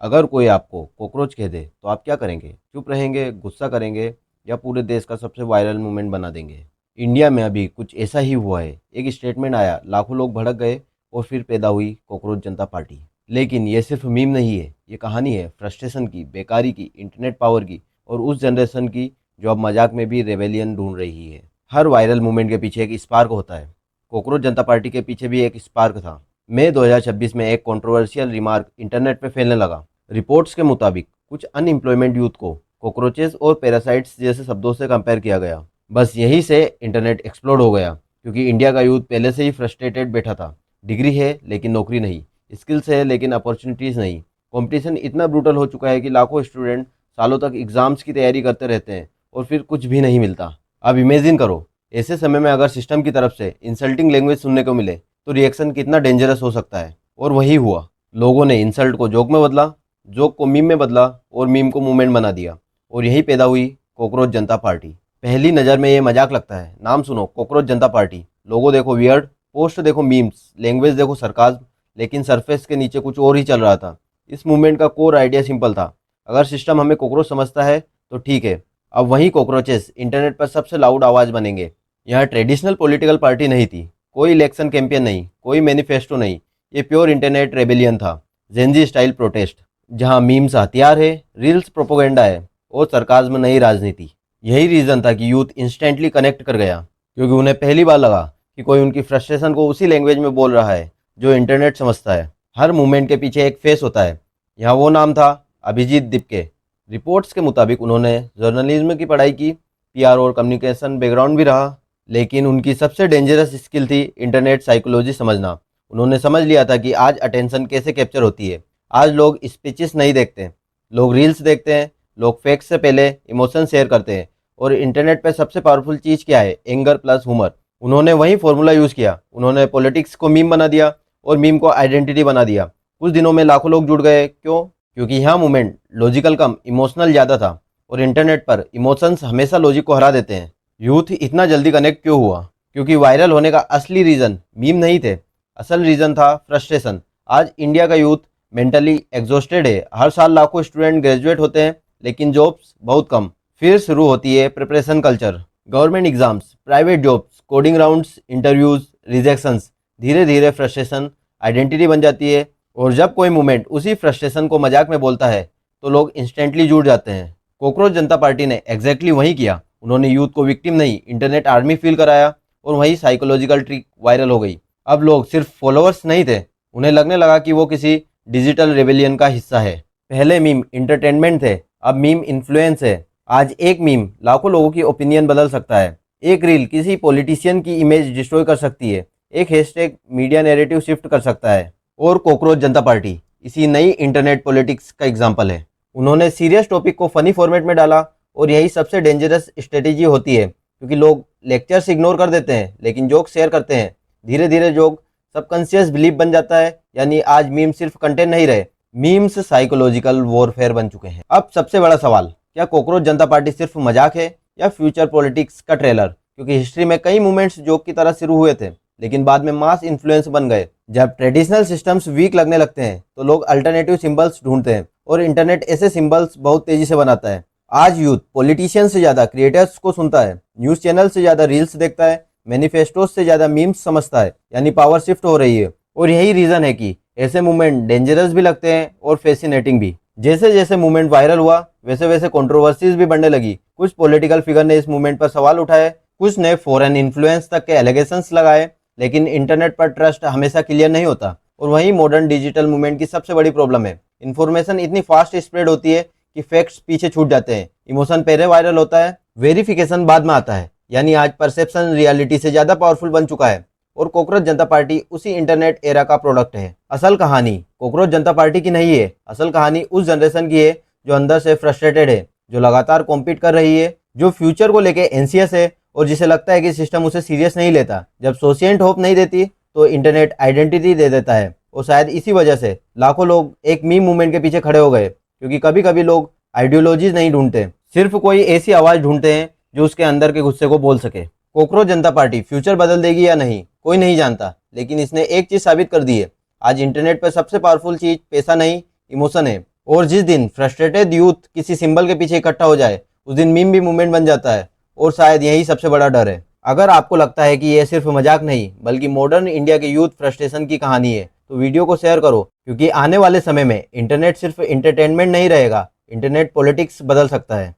अगर कोई आपको कॉकरोच कह दे तो आप क्या करेंगे? चुप रहेंगे, गुस्सा करेंगे या पूरे देश का सबसे वायरल मूवमेंट बना देंगे? इंडिया में अभी कुछ ऐसा ही हुआ है। एक स्टेटमेंट आया, लाखों लोग भड़क गए और फिर पैदा हुई कॉकरोच जनता पार्टी। लेकिन ये सिर्फ मीम नहीं है, ये कहानी है फ्रस्ट्रेशन की, बेकारी की, इंटरनेट पावर की और उस जनरेशन की जो अब मजाक में भी रेबेलियन ढूंढ रही है। हर वायरल मूवमेंट के पीछे एक स्पार्क होता है। कॉकरोच जनता पार्टी के पीछे भी एक स्पार्क था। मई 2026 में एक कंट्रोवर्शियल रिमार्क इंटरनेट पे फैलने लगा। रिपोर्ट्स के मुताबिक कुछ अनएम्प्लॉयमेंट यूथ को कॉकरोचेस और पैरासाइट्स जैसे शब्दों से कंपेयर किया गया। बस यहीं से इंटरनेट एक्सप्लोड हो गया, क्योंकि इंडिया का यूथ पहले से ही फ्रस्ट्रेटेड बैठा था। डिग्री है लेकिन नौकरी नहीं, स्किल्स है लेकिन अपॉर्चुनिटीज़ नहीं। कंपटीशन इतना ब्रूटल हो चुका है कि लाखों स्टूडेंट सालों तक एग्जाम्स की तैयारी करते रहते हैं और फिर कुछ भी नहीं मिलता। अब इमेजिन करो, ऐसे समय में अगर सिस्टम की तरफ से इंसल्टिंग लैंग्वेज सुनने को मिले तो रिएक्शन कितना डेंजरस हो सकता है। और वही हुआ। लोगों ने इंसल्ट को जोक में बदला, जोक को मीम में बदला और मीम को मूवमेंट बना दिया। और यही पैदा हुई कॉकरोच जनता पार्टी। पहली नज़र में ये मजाक लगता है, नाम सुनो कॉकरोच जनता पार्टी, लोगो देखो वियर्ड, पोस्ट देखो मीम्स, लैंग्वेज देखो सरकाज़्म, लेकिन सरफेस के नीचे कुछ और ही चल रहा था। इस मूवमेंट का कोर आइडिया सिंपल था, अगर सिस्टम हमें कॉकरोच समझता है तो ठीक है, अब वही कॉकरोचेस इंटरनेट पर सबसे लाउड आवाज़ बनेंगे। यहाँ ट्रेडिशनल पॉलिटिकल पार्टी नहीं थी, कोई इलेक्शन कैंपेन नहीं, कोई मैनिफेस्टो नहीं, ये प्योर इंटरनेट रेबेलियन था। जेनजी स्टाइल प्रोटेस्ट, जहाँ मीम्स हथियार है, रील्स प्रोपोगेंडा है और सरकाज़्म नई राजनीति। यही रीज़न था कि यूथ इंस्टेंटली कनेक्ट कर गया, क्योंकि उन्हें पहली बार लगा कि कोई उनकी फ्रस्ट्रेशन को उसी लैंग्वेज में बोल रहा है जो इंटरनेट समझता है। हर मूवमेंट के पीछे एक फेस होता है। यहाँ वो नाम था अभिजीत दीपके। रिपोर्ट्स के मुताबिक उन्होंने जर्नलिज्म की पढ़ाई की, पीआर और कम्युनिकेशन बैकग्राउंड भी रहा, लेकिन उनकी सबसे डेंजरस स्किल थी इंटरनेट साइकोलॉजी समझना। उन्होंने समझ लिया था कि आज अटेंशन कैसे कैप्चर होती है। आज लोग स्पीचेस नहीं देखते, लोग रील्स देखते हैं, लोग फैक्ट्स से पहले इमोशन शेयर करते हैं। और इंटरनेट पे सबसे पावरफुल चीज़ क्या है? Anger plus humour. उन्होंने वही फॉर्मूला यूज़ किया। उन्होंने पॉलिटिक्स को मीम बना दिया और मीम को आइडेंटिटी बना दिया। कुछ दिनों में लाखों लोग जुड़ गए। क्यों? क्योंकि यहाँ मूवमेंट लॉजिकल कम इमोशनल ज़्यादा था, और इंटरनेट पर इमोशंस हमेशा लॉजिक को हरा देते हैं। यूथ इतना जल्दी कनेक्ट क्यों हुआ? क्योंकि वायरल होने का असली रीज़न मीम नहीं थे, असल रीज़न था फ्रस्ट्रेशन। आज इंडिया का यूथ मेंटली एग्जॉस्टेड है। हर साल लाखों स्टूडेंट ग्रेजुएट होते हैं, लेकिन जॉब्स बहुत कम। फिर शुरू होती है preparation culture, government exams, private jobs, coding rounds, interviews, rejections. धीरे धीरे फ्रस्ट्रेशन आइडेंटिटी बन जाती है, और जब कोई मूवमेंट उसी फ्रस्ट्रेशन को मजाक में बोलता है तो लोग इंस्टेंटली जुड़ जाते हैं। कॉकरोच जनता पार्टी ने एग्जैक्टली वही किया। उन्होंने यूथ को विक्टिम नहीं, इंटरनेट आर्मी फील कराया, और वही साइकोलॉजिकल ट्रिक वायरल हो गई। अब लोग सिर्फ फॉलोअर्स नहीं थे, उन्हें लगने लगा कि वो किसी डिजिटल रेबेलियन का हिस्सा है। पहले मीम इंटरटेनमेंट थे, अब मीम इन्फ्लुएंस है। आज एक मीम लाखों लोगों की ओपिनियन बदल सकता है। एक रील किसी पॉलिटिशियन की इमेज डिस्ट्रॉय कर सकती है। एक हैशटैग मीडिया नैरेटिव शिफ्ट कर सकता है। और कॉकरोच जनता पार्टी इसी नई इंटरनेट पॉलिटिक्स का एग्जाम्पल है। उन्होंने सीरियस टॉपिक को फनी फॉर्मेट में डाला, और यही सबसे डेंजरस स्ट्रेटेजी होती है, क्योंकि लोग लेक्चर्स इग्नोर कर देते हैं लेकिन जोक शेयर करते हैं। धीरे धीरे जोक सबकॉन्शियस बिलीफ बन जाता है। यानी आज मीम सिर्फ कंटेंट नहीं रहे, मीम्स साइकोलॉजिकल वॉरफेयर बन चुके हैं। अब सबसे बड़ा सवाल, क्या कॉकरोच जनता पार्टी सिर्फ मजाक है या फ्यूचर पॉलिटिक्स का ट्रेलर? क्योंकि हिस्ट्री में कई मूवमेंट्स जोक की तरह शुरू हुए थे, लेकिन बाद में मास इन्फ्लुएंस बन गए। जब ट्रेडिशनल सिस्टम्स वीक लगने लगते हैं तो लोग अल्टरनेटिव सिंबल्स ढूंढते हैं, और इंटरनेट ऐसे सिंबल्स बहुत तेजी से बनाता है। आज यूथ पॉलिटिशियंस से ज़्यादा क्रिएटर्स को सुनता है, न्यूज़ चैनल से ज़्यादा रील्स देखता है, मैनिफेस्टोज से ज़्यादा मीम्स समझता है। यानी पावर शिफ्ट हो रही है। और यही रीज़न है कि ऐसे मूवमेंट डेंजरस भी लगते हैं और फैसिनेटिंग भी। जैसे जैसे मूवमेंट वायरल हुआ, वैसे वैसे कंट्रोवर्सीज भी बढ़ने लगी। कुछ पॉलिटिकल फिगर ने इस मूवमेंट पर सवाल उठाए, कुछ ने फॉरेन इन्फ्लुएंस तक के एलिगेशंस लगाए। लेकिन इंटरनेट पर ट्रस्ट हमेशा क्लियर नहीं होता, और वही मॉडर्न डिजिटल मूवमेंट की सबसे बड़ी प्रॉब्लम है। इन्फॉर्मेशन इतनी फास्ट स्प्रेड होती है कि फैक्ट्स पीछे छूट जाते हैं। इमोशन पहले वायरल होता है, वेरिफिकेशन बाद में आता है। यानी आज परसेप्शन रियलिटी से ज़्यादा पावरफुल बन चुका है, और कॉकरोच जनता पार्टी उसी इंटरनेट एरा का प्रोडक्ट है। असल कहानी कॉकरोच जनता पार्टी की नहीं है, असल कहानी उस जनरेशन की है जो अंदर से फ्रस्ट्रेटेड है, जो लगातार कॉम्पीट कर रही है, जो फ्यूचर को लेके एंसियस है, और जिसे लगता है कि सिस्टम उसे सीरियस नहीं लेता। जब सोशिएंट होप नहीं देती तो इंटरनेट आइडेंटिटी दे देता है। और शायद इसी वजह से लाखों लोग एक मीम मूवमेंट के पीछे खड़े हो गए, क्योंकि कभी कभी लोग आइडियोलॉजीज नहीं ढूंढते, सिर्फ कोई ऐसी आवाज़ ढूंढते हैं जो उसके अंदर के गुस्से को बोल सके। कॉकरोच जनता पार्टी फ्यूचर बदल देगी या नहीं, कोई नहीं जानता, लेकिन इसने एक चीज़ साबित कर दी है। आज इंटरनेट पर सबसे पावरफुल चीज़ पैसा नहीं, इमोशन है। और जिस दिन फ्रस्ट्रेटेड यूथ किसी सिंबल के पीछे इकट्ठा हो जाए उस दिन मीम भी मूवमेंट बन जाता है। और शायद यही सबसे बड़ा डर है। अगर आपको लगता है कि यह सिर्फ मजाक नहीं बल्कि मॉडर्न इंडिया के यूथ फ्रस्ट्रेशन की कहानी है तो वीडियो को शेयर करो, क्योंकि आने वाले समय में इंटरनेट सिर्फ इंटरटेनमेंट नहीं रहेगा, इंटरनेट पॉलिटिक्स बदल सकता है।